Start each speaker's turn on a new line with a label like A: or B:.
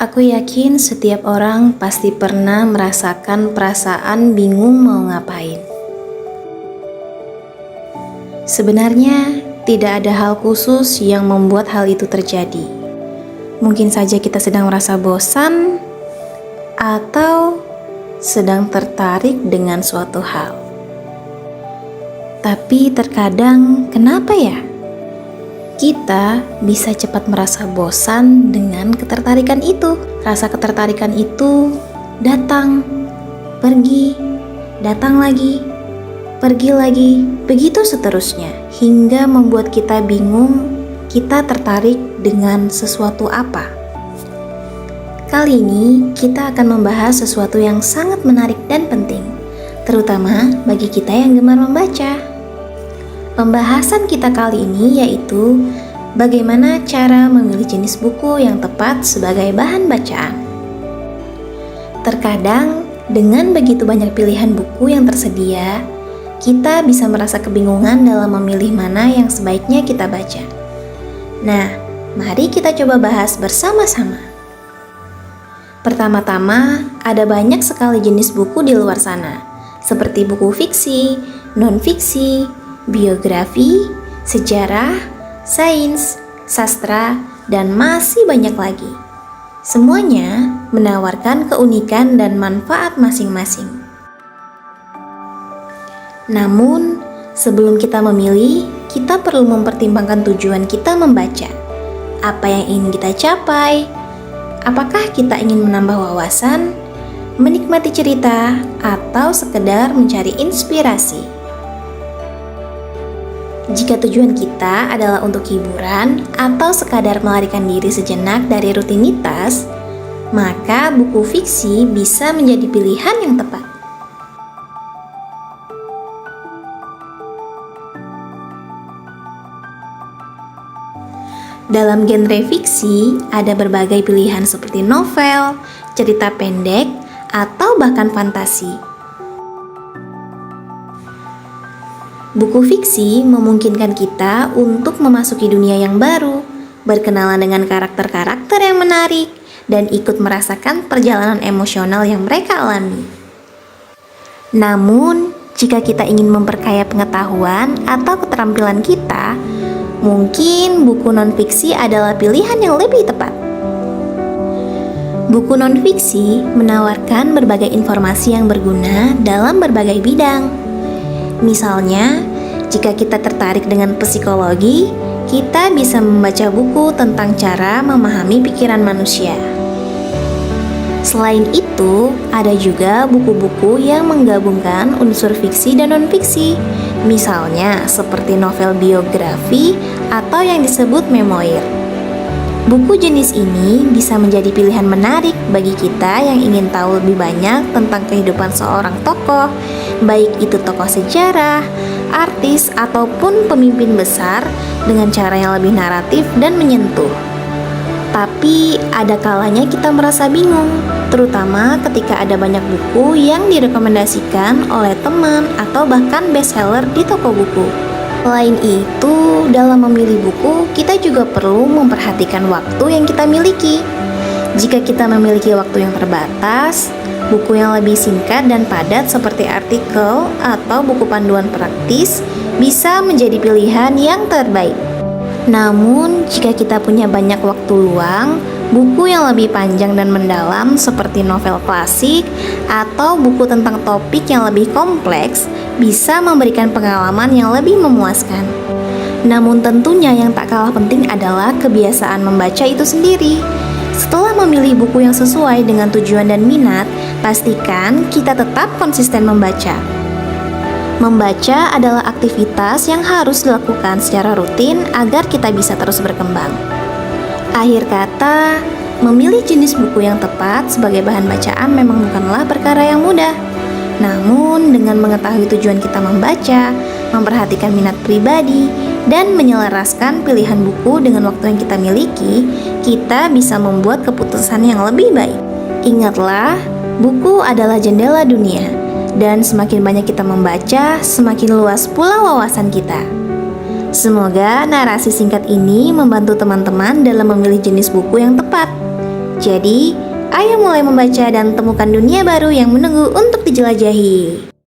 A: Aku yakin setiap orang pasti pernah merasakan perasaan bingung mau ngapain. Sebenarnya, tidak ada hal khusus yang membuat hal itu terjadi. Mungkin saja kita sedang merasa bosan atau sedang tertarik dengan suatu hal. Tapi terkadang, kenapa ya? Kita bisa cepat merasa bosan dengan ketertarikan itu. Rasa ketertarikan itu datang, pergi, datang lagi, pergi lagi, begitu seterusnya, hingga membuat kita bingung kita tertarik dengan sesuatu apa. Kali ini kita akan membahas sesuatu yang sangat menarik dan penting, terutama bagi kita yang gemar membaca. Pembahasan kita kali ini yaitu bagaimana cara memilih jenis buku yang tepat sebagai bahan bacaan. Terkadang, dengan begitu banyak pilihan buku yang tersedia, kita bisa merasa kebingungan dalam memilih mana yang sebaiknya kita baca. Nah, mari kita coba bahas bersama-sama. Pertama-tama, ada banyak sekali jenis buku di luar sana, seperti buku fiksi, non-fiksi, biografi, sejarah, sains, sastra, dan masih banyak lagi. Semuanya menawarkan keunikan dan manfaat masing-masing. Namun, sebelum kita memilih, kita perlu mempertimbangkan tujuan kita membaca. Apa yang ingin kita capai? Apakah kita ingin menambah wawasan, menikmati cerita, atau sekedar mencari inspirasi? Jika tujuan kita adalah untuk hiburan atau sekadar melarikan diri sejenak dari rutinitas, maka buku fiksi bisa menjadi pilihan yang tepat. Dalam genre fiksi, ada berbagai pilihan seperti novel, cerita pendek, atau bahkan fantasi. Buku fiksi memungkinkan kita untuk memasuki dunia yang baru, berkenalan dengan karakter-karakter yang menarik, dan ikut merasakan perjalanan emosional yang mereka alami. Namun, jika kita ingin memperkaya pengetahuan atau keterampilan kita, mungkin buku non-fiksi adalah pilihan yang lebih tepat. Buku non-fiksi menawarkan berbagai informasi yang berguna dalam berbagai bidang. Misalnya, jika kita tertarik dengan psikologi, kita bisa membaca buku tentang cara memahami pikiran manusia. Selain itu, ada juga buku-buku yang menggabungkan unsur fiksi dan non-fiksi, misalnya seperti novel biografi atau yang disebut memoir. Buku jenis ini bisa menjadi pilihan menarik bagi kita yang ingin tahu lebih banyak tentang kehidupan seorang tokoh, baik itu tokoh sejarah, artis, ataupun pemimpin besar dengan cara yang lebih naratif dan menyentuh. Tapi ada kalanya kita merasa bingung, terutama ketika ada banyak buku yang direkomendasikan oleh teman atau bahkan bestseller di toko buku. Selain itu, dalam memilih buku, kita juga perlu memperhatikan waktu yang kita miliki. Jika kita memiliki waktu yang terbatas, buku yang lebih singkat dan padat seperti artikel atau buku panduan praktis bisa menjadi pilihan yang terbaik. Namun, jika kita punya banyak waktu luang, buku yang lebih panjang dan mendalam seperti novel klasik atau buku tentang topik yang lebih kompleks bisa memberikan pengalaman yang lebih memuaskan. Namun tentunya yang tak kalah penting adalah kebiasaan membaca itu sendiri. Setelah memilih buku yang sesuai dengan tujuan dan minat, pastikan kita tetap konsisten membaca. Membaca adalah aktivitas yang harus dilakukan secara rutin agar kita bisa terus berkembang. Akhir kata, memilih jenis buku yang tepat sebagai bahan bacaan memang bukanlah perkara yang mudah. Namun, dengan mengetahui tujuan kita membaca, memperhatikan minat pribadi, dan menyelaraskan pilihan buku dengan waktu yang kita miliki, kita bisa membuat keputusan yang lebih baik. Ingatlah, buku adalah jendela dunia, dan semakin banyak kita membaca, semakin luas pula wawasan kita. Semoga narasi singkat ini membantu teman-teman dalam memilih jenis buku yang tepat. Jadi, ayo mulai membaca dan temukan dunia baru yang menunggu untuk dijelajahi.